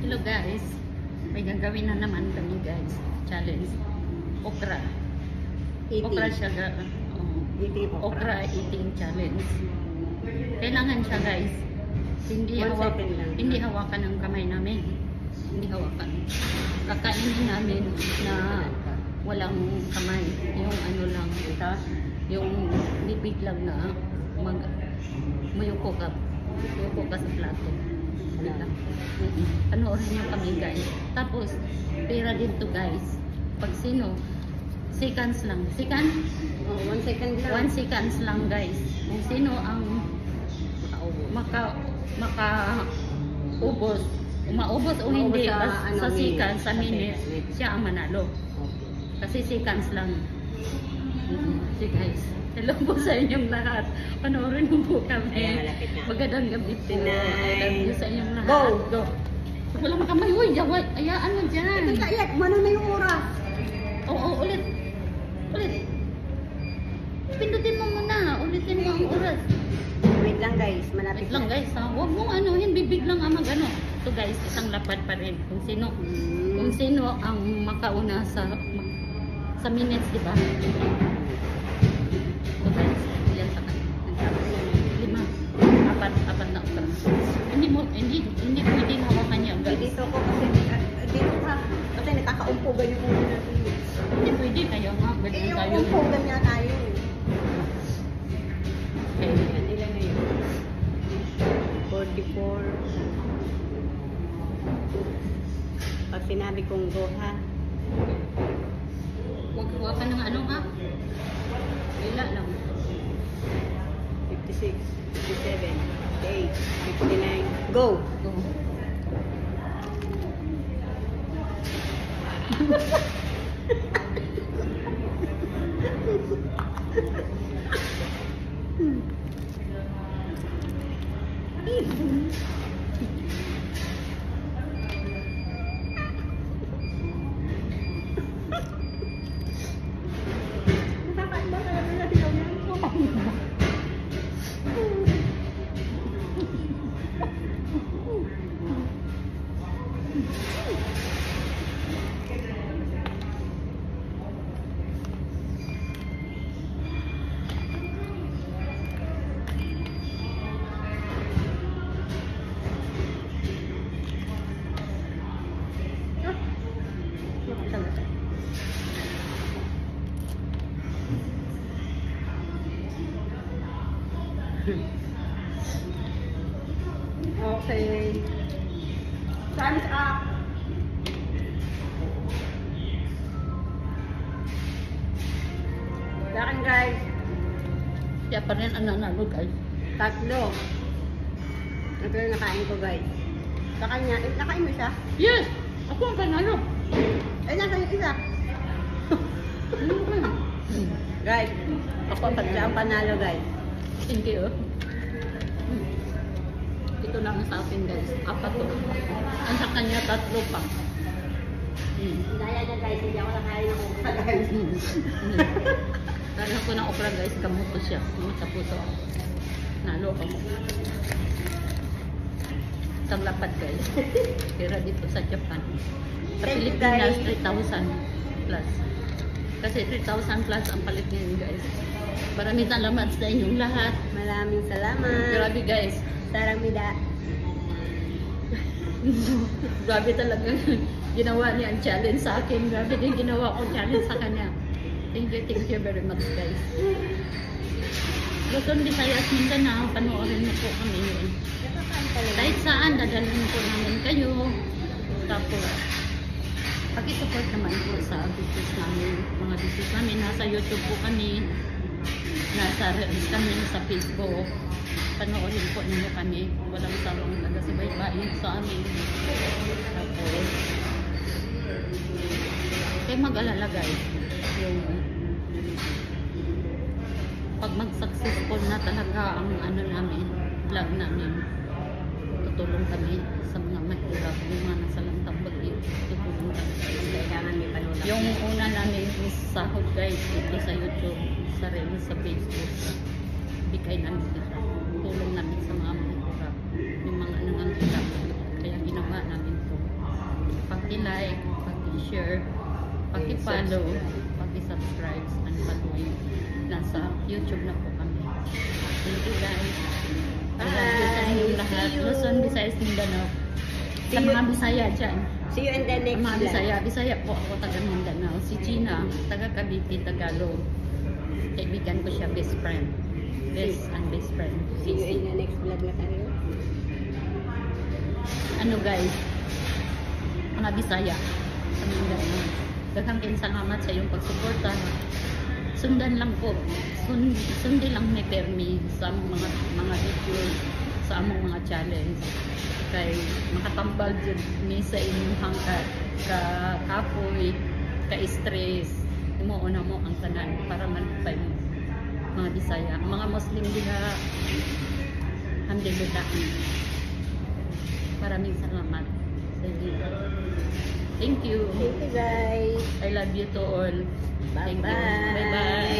Hello guys, may gagawin na naman kami guys. Challenge. Okra. Okra siya okra eating challenge. Kailangan siya guys. Hindi hawakan ng kamay namin. Hindi hawakan. Kakainin namin na walang kamay. Yung ano lang. Yung bibig lang na mayuko ka. Mayuko ka sa plato. Panoorin nyo kami guys. Tapos, pera dito guys. Pag sino, seconds lang. Second? 1 second lang. 1 seconds lang guys. Kung sino ang makaubos, maubos o hindi sa seconds, sa minutes, siya ang manalo. Kasi seconds lang. So guys, hello po sa inyong lahat. Panoorin mo po kami. Magandang gabi po. I love you sa inyong lahat. Go! Walang kamay. Uy, ayaan mo dyan. Iyak, mano na yung oras. Oo, ulit. Ulit. Pindutin mo muna. Ulitin mo ang oras. Wait lang guys, malapit Wait lang guys ha. Huwag mong anuhin, bibig lang ang mag-ano. So guys, isang lapad pa rin. Kung sino ang makauna sa minutes, di ba? So guys, yan sa kanya. 5, 4 na okra. Hindi pwedeng hawakan niya guys. Dito ko kasi dito ka. Kasi nakakaumpugan yung ulo natin. Hindi pwede, kaya nga. Ganyan tayo. Yung umpugan niya tayo. Okay. Ilan na yun? 44. Pag sinabi kong go ha. Huwag hawakan ng ano ha. Wala lang. 56, 57, 58, 59. Go! Go. Okay. Time's up. Dakan guys. Kaya pa rin ang nanalo guys. 3. Ito yung nakain ko guys. Sa kanya, nakain mo siya? Yes! Ako ang panalo. Eh, nasa yung isa. Guys, ako ang panalo guys. Thank you. Ito lang sa akin guys. 4 to. Ang sa kanya 3 pa. Daya niya guys, hindi ako nakain ng okra guys. Kaya ko ng okra guys, kamuto siya. Sa puso. Nalo ako. Isang lapad guys. Pero dito sa Japan. Sa Pilipinas, 3,000 plus. Kasi 3,000 plus ang palit ngayon guys. Maraming salamat sa inyong lahat. Maraming salamat. Grabe guys. Saramida. Grabe talaga ginawa niya ang challenge sa akin. Grabe din ginawa ko challenge sa kanya. Thank you very much guys. Luzon, Visayas, Mindanao, panoorin mo po kami yun. Kahit saan, dadalhin po namin kayo. Tapos, pag-support naman po sa videos namin. Mga videos namin, nasa YouTube po kami. Nasa Reels kami sa Facebook. Panoorin po ninyo kami. Walang sawang taga-subaybayin sa amin. Tapos, kayo mag-alala guys. Yung pag mag-successful na talaga ang ano namin, vlog namin, tutulong kami sa mga mahirap, yung mga nasa lantang bagyo. Tutulong kami. Yung una namin is sahod guys dito sa YouTube, sa Reels, sa Facebook. Bigay namin sila. Tulong namin sa mga mahirap, yung mga nanganghirap. Kaya ginawa namin to. paki-follow, paki-subscribe, and follow. Nasa YouTube na po kami. Thank you guys. I love you sa inyong lahat. See you. Luzon, Visayas, Mindanao. Sa See you. mga Bisaya dyan. See you in the next Mga vlog. Bisaya po ako, taga Mindanao. Si Gina, taga Cavite, Tagalog. Kaibigan ko siya, best friend. Best and best friend. See you in the next vlog na tayo. Ano guys, mga Bisaya sa Mindanao. Daghang salamat sa iyong pagsuporta. Sundan lang po. Sundin lang may permi sa mga videos, sa among mga challenge. Kay makatambal dyan ni sa inyong hangkat ka kapoy, ka stress. Umuuna mo ang tanan para malipay mo. Mga Bisaya, mga Muslim diha, alhamdulillah. Maraming salamat sa inyo. Thank you. Thank you guys. I love you to all. Thank you. Bye-bye. Bye-bye.